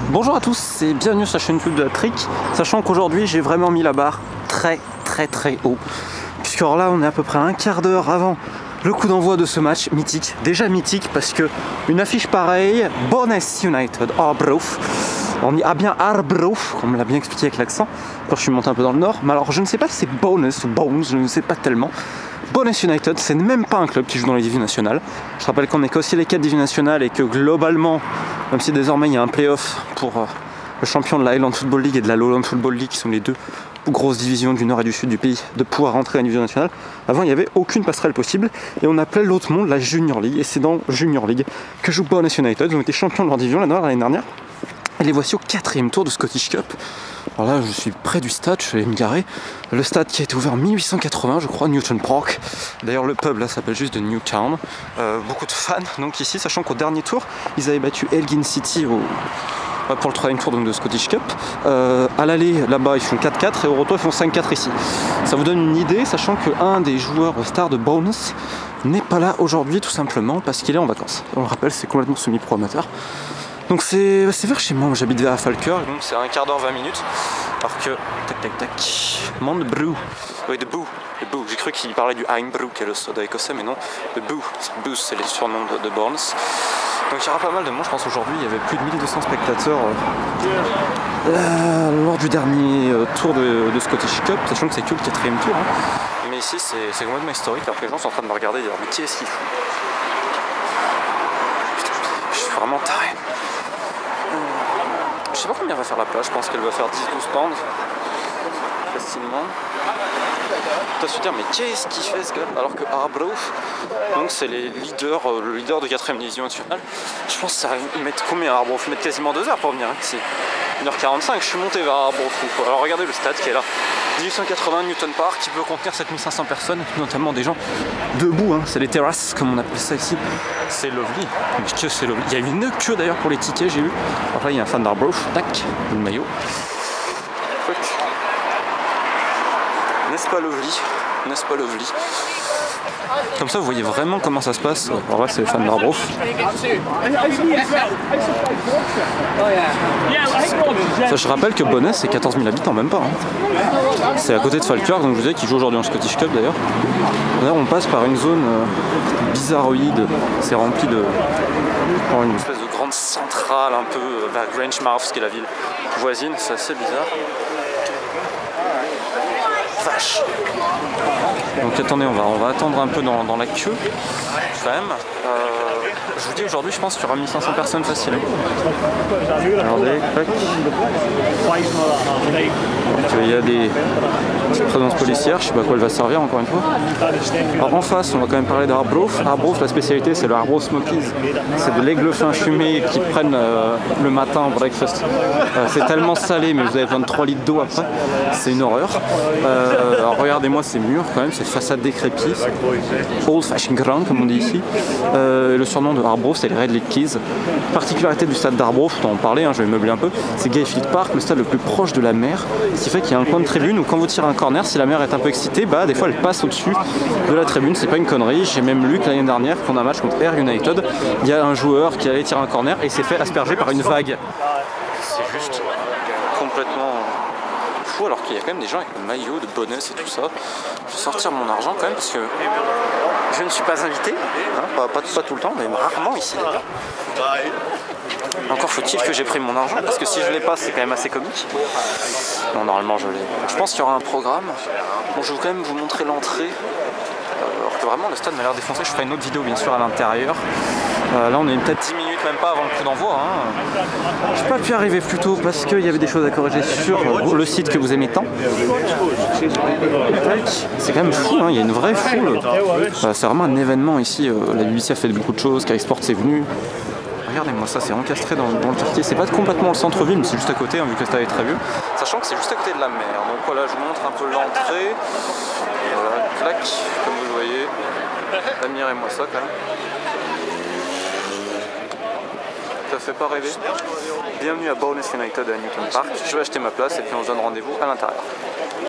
Bonjour à tous et bienvenue sur la chaîne YouTube de la Trick, sachant qu'aujourd'hui j'ai vraiment mis la barre très haut, puisque alors là on est à peu près un quart d'heure avant le coup d'envoi de ce match mythique, déjà mythique parce que une affiche pareille, Bones United, Arbroath, on dit bien Arbroath, on me l'a bien expliqué avec l'accent quand je suis monté un peu dans le nord, mais alors je ne sais pas si c'est Bones ou Bones, je ne sais pas tellement. Bones United, c'est même pas un club qui joue dans les divisions nationales. Je rappelle qu'on est aussi les 4 divisions nationales et que globalement, même si désormais il y a un play-off pour le champion de la Highland Football League et de la Lowland Football League, qui sont les deux grosses divisions du nord et du sud du pays, de pouvoir rentrer à la division nationale. Avant, il n'y avait aucune passerelle possible et on appelait l'autre monde la Junior League. Et c'est dans Junior League que joue Bones United. Ils ont été champions de leur division l'année dernière. Et les voici au 4e tour de Scottish Cup. Alors là, je suis près du stade, je vais me garer. Le stade qui a été ouvert en 1880, je crois, Newton Park. D'ailleurs, le pub là s'appelle juste de Newtown. Beaucoup de fans donc ici, sachant qu'au dernier tour, ils avaient battu Elgin City pour le 3e tour donc, de Scottish Cup. À l'aller, là-bas, ils font 4-4 et au retour, ils font 5-4 ici. Ça vous donne une idée, sachant qu'un des joueurs stars de Bones n'est pas là aujourd'hui, tout simplement parce qu'il est en vacances. On le rappelle, c'est complètement semi-pro amateur. Donc c'est vers chez moi, j'habite vers Falkirk, donc c'est un quart d'heure, 20 minutes. Alors que, tac, Mondbrew, oui, de Boo, j'ai cru qu'il parlait du Heimbrew, qui est le soda écossais, mais non, de Boo, c'est les surnoms de Bones. Donc il y aura pas mal de monde, je pense aujourd'hui, il y avait plus de 1200 spectateurs lors du dernier tour de Scottish Cup, sachant que c'est que le 4e tour. Hein. Mais ici c'est complètement historique, alors que les gens sont en train de me regarder et dire mais qui est-ce qu'il fout? Je suis vraiment taré. Je sais pas combien va faire la plage, je pense qu'elle va faire 10-12 pounds facilement. Tu dois se dire mais qu'est-ce qu'il fait ce gars? Alors que Arbroath, donc c'est les leaders, le leader de 4e division nationale. Je pense que ça va mettre combien à Arbroath? Ils mettent quasiment 2 heures pour venir ici. 1h45, je suis monté vers Arbroath. Alors regardez le stade qui est là. 1880 Newton Park qui peut contenir 7500 personnes, notamment des gens debout, hein. C'est les terrasses comme on appelle ça ici. C'est lovely, mais que c'est lovely. Il y a une queue d'ailleurs pour les tickets, j'ai vu. Alors là il y a un fan d'Arbroath, tac, le maillot. N'est-ce pas lovely? N'est-ce pas lovely? Comme ça vous voyez vraiment comment ça se passe. Alors là c'est les fans d'Arbroath. Ça, je rappelle que Bones c'est 14 000 habitants, même pas. Hein. C'est à côté de Falkirk, donc je vous disais qui joue aujourd'hui en Scottish Cup d'ailleurs. D'ailleurs on passe par une zone bizarroïde, c'est rempli de une espèce de grande centrale un peu vers Grangemouth, qui est la ville voisine, c'est assez bizarre. Vache. Donc attendez, on va attendre un peu dans la queue quand même. Je vous dis aujourd'hui je pense qu'il y aura 1500 personnes facile. Regardez, tac. Donc il y a des petites présences policières, je sais pas à quoi elle va servir encore une fois. Alors en face on va quand même parler d'Arbroath. Arbroath, la spécialité c'est le Arbroath Smokies. C'est de l'aigle fin fumé qu'ils prennent le matin au breakfast. C'est tellement salé mais vous avez besoin de 3 litres d'eau après. C'est une horreur. Alors regardez-moi ces murs quand même, ces façades décrépites. Old Fashioned Ground comme on dit ici. Le surnom de Arbroath c'est les Red Lake Keys. Particularité du stade d'Arbroath, faut en parler, hein, je vais meubler un peu, c'est Gayfield Park, le stade le plus proche de la mer, ce qui fait qu'il y a un coin de tribune où quand vous tirez un corner, si la mer est un peu excitée, bah des fois elle passe au-dessus de la tribune, c'est pas une connerie. J'ai même lu que l'année dernière, qu'on a un match contre Ayr United, il y a un joueur qui allait tirer un corner et s'est fait asperger par une vague. C'est juste complètement fou, alors qu'il y a quand même des gens avec le maillot de Bones et tout ça. Je vais sortir mon argent quand même parce que je ne suis pas invité, hein, pas tout le temps, mais rarement ici. Encore faut-il que j'ai pris mon argent, parce que si je l'ai pas, c'est quand même assez comique. Non, normalement je l'ai. Je pense qu'il y aura un programme. Bon, je vais quand même vous montrer l'entrée. Alors que vraiment le stade m'a l'air défoncé. Je ferai une autre vidéo bien sûr à l'intérieur. Là on est peut-être 10 minutes même pas avant le coup d'envoi. Hein. Je n'ai pas pu arriver plus tôt parce qu'il y avait des choses à corriger sur le site que vous aimez tant. C'est quand même fou, hein. Il y a une vraie foule. C'est vraiment un événement ici. La BBC a fait beaucoup de choses, Sky Sports est venu. Regardez-moi ça, c'est encastré dans le quartier. C'est pas complètement le centre-ville, mais c'est juste à côté, hein, vu que le stade est très vieux. Sachant que c'est juste à côté de la mer. Donc voilà, je vous montre un peu l'entrée. Voilà, clac, comme vous le voyez. Admirez-moi ça quand même. Ça fait pas rêver. Bienvenue à Bones United à Newton Park. Je vais acheter ma place et puis on se donne rendez-vous à l'intérieur.